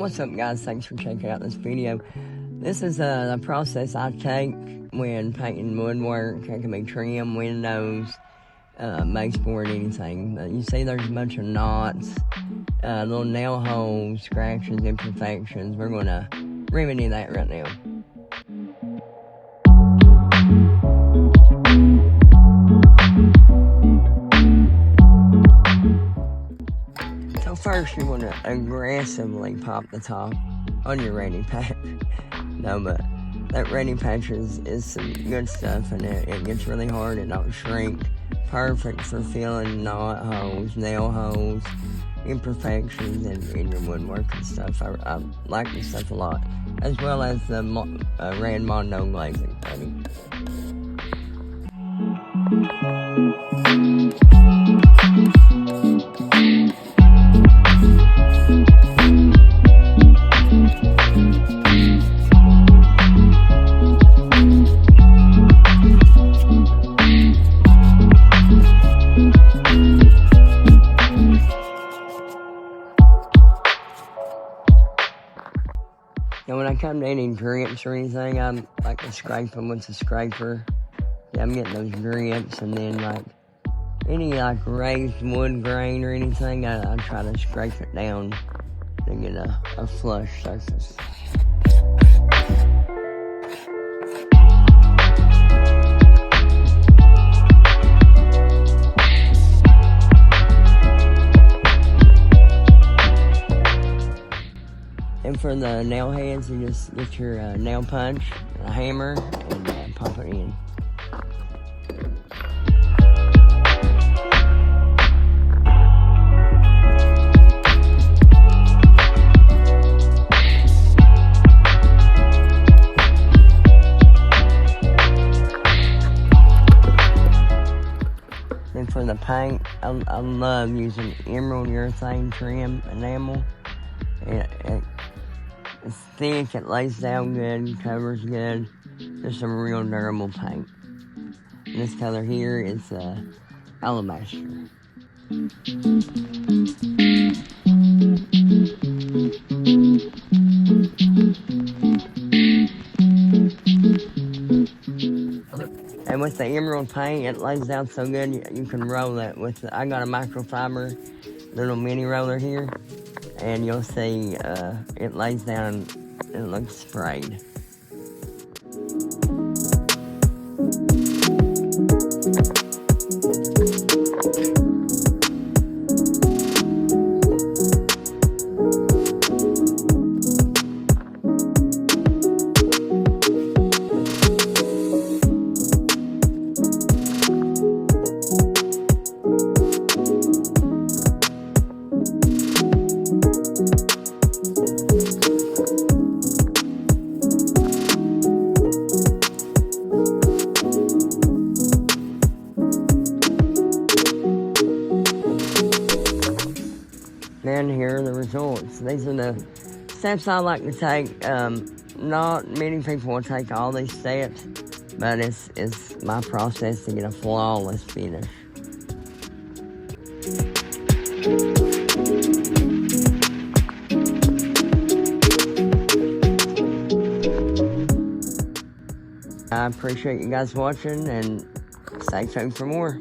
What's up, guys? Thanks for checking out this video. This is the process I take when painting woodwork. It can be trim, windows, baseboard, anything. You see there's a bunch of knots, little nail holes, scratches, imperfections. We're going to remedy that right now. So first, you want to aggressively pop the top on your ready patch. No, but that ready patch is some good stuff, and it gets really hard. It don't shrink. Perfect for filling knot holes, nail holes, imperfections in your woodwork and stuff. I like this stuff a lot, as well as the red Mondo glazing putty. Now, when I come to any drips or anything, I like to scrape them with a scraper. Yeah, I'm getting those drips, and then like any like raised wood grain or anything, I try to scrape it down to get a flush surface. And for the nail heads, you just get your nail punch, a hammer, and pop it in. Then for the paint, I love using emerald urethane trim enamel. It's thick, it lays down good, covers good. Just some real durable paint. And this color here is alabaster. And with the emerald paint, it lays down so good you can roll it with. I got a microfiber little mini roller here. And you'll see it lays down, it looks sprayed. And here are the results. These are the steps I like to take. Not many people will take all these steps, but it's my process to get a flawless finish. I appreciate you guys watching, and stay tuned for more.